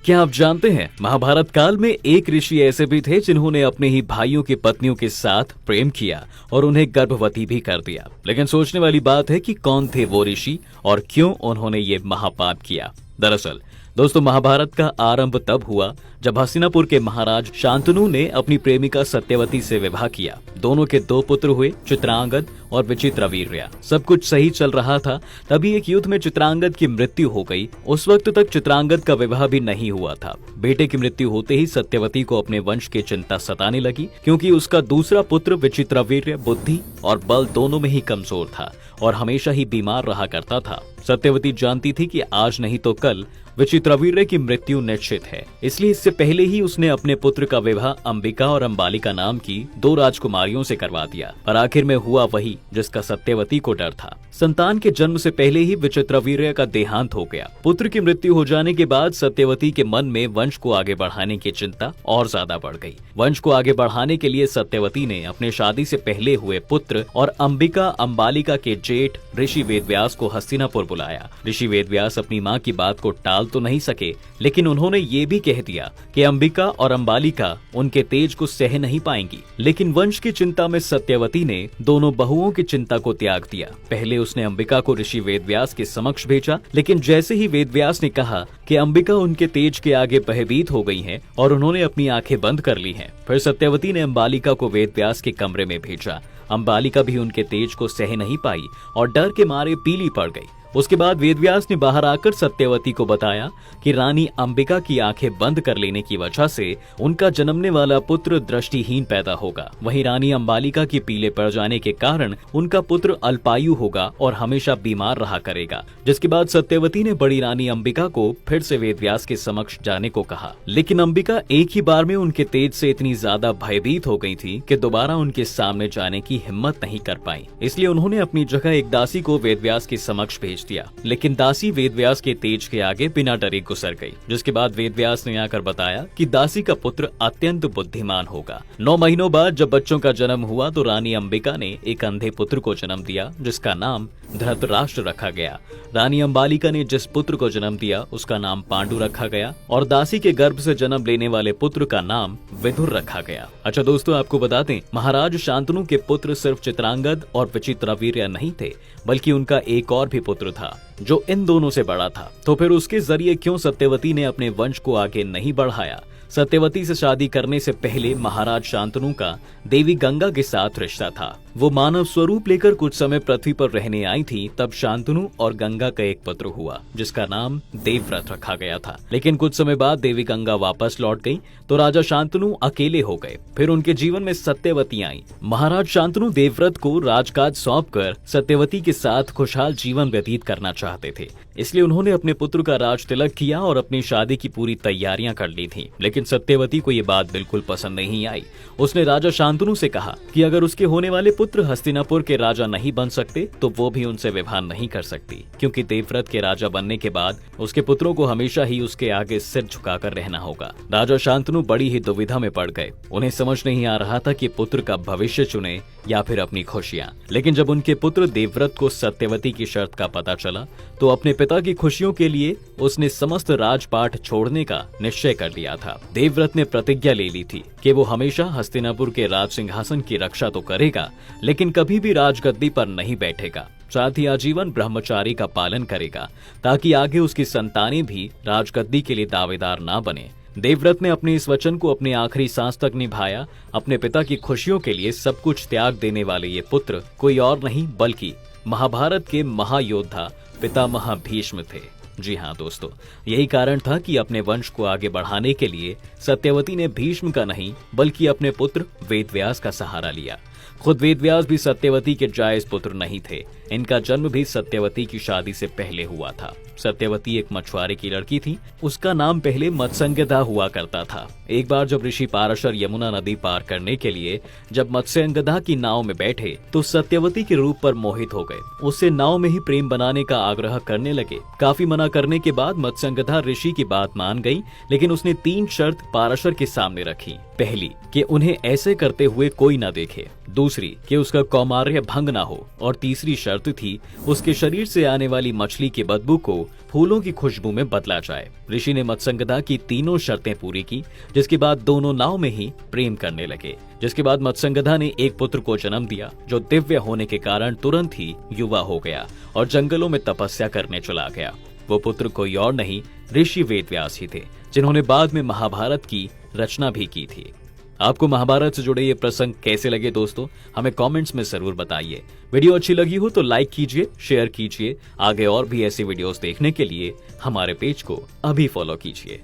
क्या आप जानते हैं महाभारत काल में एक ऋषि ऐसे भी थे जिन्होंने अपने ही भाइयों की पत्नियों के साथ प्रेम किया और उन्हें गर्भवती भी कर दिया। लेकिन सोचने वाली बात है कि कौन थे वो ऋषि और क्यों उन्होंने ये महापाप किया। दरअसल दोस्तों, महाभारत का आरंभ तब हुआ जब हस्तिनापुर के महाराज शांतनु ने अपनी प्रेमिका सत्यवती से विवाह किया। दोनों के दो पुत्र हुए, चित्रांगद और विचित्रवीर्य। सब कुछ सही चल रहा था, तभी एक युद्ध में चित्रांगद की मृत्यु हो गई। उस वक्त तक चित्रांगद का विवाह भी नहीं हुआ था। बेटे की मृत्यु होते ही सत्यवती को अपने वंश की चिंता सताने लगी, क्योंकि उसका दूसरा पुत्र विचित्रवीर्य बुद्धि और बल दोनों में ही कमजोर था और हमेशा ही बीमार रहा करता था। सत्यवती जानती थी कि आज नहीं तो कल विचित्रवीर्य की मृत्यु निश्चित है, इसलिए इससे पहले ही उसने अपने पुत्र का विवाह अंबिका और अंबालिका नाम की दो राजकुमारियों से करवा दिया। पर आखिर में हुआ वही जिसका सत्यवती को डर था। संतान के जन्म से पहले ही विचित्रवीर्य का देहांत हो गया। पुत्र की मृत्यु हो जाने के बाद सत्यवती के मन में वंश को आगे बढ़ाने की चिंता और ज्यादा बढ़ गई। वंश को आगे बढ़ाने के लिए सत्यवती ने अपने शादी से पहले हुए पुत्र और अंबिका अंबालिका के जेठ ऋषि वेदव्यास को हस्तिनापुर बुलाया। ऋषि वेदव्यास अपनी माँ की बात को टाल तो नहीं सके, लेकिन उन्होंने ये भी कह दिया कि अंबिका और अंबालिका उनके तेज को सह नहीं पाएंगी। लेकिन वंश की चिंता में सत्यवती ने दोनों बहुओं की चिंता को त्याग दिया। पहले उसने अंबिका को ऋषि वेदव्यास के समक्ष भेजा, लेकिन जैसे ही वेदव्यास ने कहा कि अंबिका उनके तेज के आगे भयभीत हो गई हैं और उन्होंने अपनी आंखें बंद कर ली हैं, फिर सत्यवती ने अंबालिका को वेदव्यास के कमरे में भेजा। अंबालिका भी उनके तेज को सह नहीं पाई और डर के मारे पीली पड़ गई। उसके बाद वेदव्यास ने बाहर आकर सत्यवती को बताया कि रानी अंबिका की आंखें बंद कर लेने की वजह से उनका जन्मने वाला पुत्र दृष्टिहीन पैदा होगा। वहीं रानी अंबालिका की पीले पड़ जाने के कारण उनका पुत्र अल्पायु होगा और हमेशा बीमार रहा करेगा। जिसके बाद सत्यवती ने बड़ी रानी अंबिका को फिर से वेदव्यास के समक्ष जाने को कहा, लेकिन अंबिका एक ही बार में उनके तेज से इतनी ज्यादा भयभीत हो गई थी कि दोबारा उनके सामने जाने की हिम्मत नहीं कर पाई। इसलिए उन्होंने अपनी जगह एक दासी को वेदव्यास के समक्ष भेज दिया, लेकिन दासी वेदव्यास के तेज के आगे बिना डरे गुजर गई। जिसके बाद वेदव्यास ने आकर बताया कि दासी का पुत्र अत्यंत बुद्धिमान होगा। 9 महीनों बाद जब बच्चों का जन्म हुआ तो रानी अंबिका ने एक अंधे पुत्र को जन्म दिया, जिसका नाम धृतराष्ट्र रखा गया। रानी अंबालिका ने जिस पुत्र को जन्म दिया उसका नाम पांडु रखा गया और दासी के गर्भ से जन्म लेने वाले पुत्र का नाम विदुर रखा गया। अच्छा दोस्तों, आपको बता दें, महाराज शांतनु के पुत्र सिर्फ चित्रांगद और विचित्रवीर्य नहीं थे, बल्कि उनका एक और भी पुत्र था जो इन दोनों से बड़ा था। तो फिर उसके जरिए क्यों सत्यवती ने अपने वंश को आगे नहीं बढ़ाया? सत्यवती से शादी करने से पहले महाराज शांतनु का देवी गंगा के साथ रिश्ता था। वो मानव स्वरूप लेकर कुछ समय पृथ्वी पर रहने आई थी। तब शांतनु और गंगा का एक पुत्र हुआ जिसका नाम देवव्रत रखा गया था। लेकिन कुछ समय बाद देवी गंगा वापस लौट गई तो राजा शांतनु अकेले हो गए। फिर उनके जीवन में सत्यवती आई। महाराज शांतनु देवव्रत को राजकाज सौंपकर सत्यवती के साथ खुशहाल जीवन व्यतीत करना चाहते थे, इसलिए उन्होंने अपने पुत्र का राज तिलक किया और अपनी शादी की पूरी तैयारियां कर ली थी। लेकिन सत्यवती को ये बात बिल्कुल पसंद नहीं आई। उसने राजा शांतनु से कहा कि अगर उसके होने वाले पुत्र हस्तिनापुर के राजा नहीं बन सकते तो वो भी उनसे विवाह नहीं कर सकती, क्योंकि देवव्रत के राजा बनने के बाद उसके पुत्रों को हमेशा ही उसके आगे सिर झुकाकर रहना होगा। राजा शांतनु बड़ी ही दुविधा में पड़ गए। उन्हें समझ नहीं आ रहा था कि पुत्र का भविष्य चुने या फिर अपनी खुशियां। लेकिन जब उनके पुत्र देवव्रत को सत्यवती की शर्त का पता चला तो अपने पिता की खुशियों के लिए उसने समस्त राजपाट छोड़ने का निश्चय कर लिया था। देवव्रत ने प्रतिज्ञा ले ली थी कि वो हमेशा हस्तिनापुर के राज सिंहासन की रक्षा तो करेगा, लेकिन कभी भी राजगद्दी पर नहीं बैठेगा। साथ ही आजीवन ब्रह्मचारी का पालन करेगा, ताकि आगे उसकी संतानें भी राजगद्दी के लिए दावेदार ना बने। देवव्रत ने अपने इस वचन को अपने आखिरी सांस तक निभाया। अपने पिता की खुशियों के लिए सब कुछ त्याग देने वाले ये पुत्र कोई और नहीं बल्कि महाभारत के महायोद्धा पितामह भीष्म थे। जी हाँ दोस्तों, यही कारण था कि अपने वंश को आगे बढ़ाने के लिए सत्यवती ने भीष्म का नहीं बल्कि अपने पुत्र वेदव्यास का सहारा लिया। खुद वेदव्यास भी सत्यवती के जायज पुत्र नहीं थे। इनका जन्म भी सत्यवती की शादी से पहले हुआ था। सत्यवती एक मछुआरे की लड़की थी। उसका नाम पहले मत्स्यंगदा हुआ करता था। एक बार जब ऋषि पाराशर यमुना नदी पार करने के लिए जब मत्स्यंगदा की नाव में बैठे तो सत्यवती के रूप पर मोहित हो गए। उससे नाव में ही प्रेम बनाने का आग्रह करने लगे। काफी मना करने के बाद मत्स्यंगदा ऋषि की बात मान गई, लेकिन उसने 3 शर्त पाराशर के सामने रखी। पहली, कि उन्हें ऐसे करते हुए कोई न देखे। दूसरी, कि उसका कौमार्य भंग न हो। और तीसरी शर्त शर्त थी उसके शरीर से आने वाली मछली की बदबू को फूलों की खुशबू में बदला जाए। ऋषि ने मत्स्यगंधा की तीनों शर्तें पूरी की, जिसके बाद दोनों नाव में ही प्रेम करने लगे। जिसके बाद मत्स्यगंधा ने एक पुत्र को जन्म दिया जो दिव्य होने के कारण तुरंत ही युवा हो गया और जंगलों में तपस्या करने चला गया। वो पुत्र कोई और नहीं, ऋषि वेदव्यास ही थे, जिन्होंने बाद में महाभारत की रचना भी की थी। आपको महाभारत से जुड़े ये प्रसंग कैसे लगे दोस्तों, हमें कमेंट्स में जरूर बताइए। वीडियो अच्छी लगी हो तो लाइक कीजिए, शेयर कीजिए। आगे और भी ऐसी वीडियोस देखने के लिए हमारे पेज को अभी फॉलो कीजिए।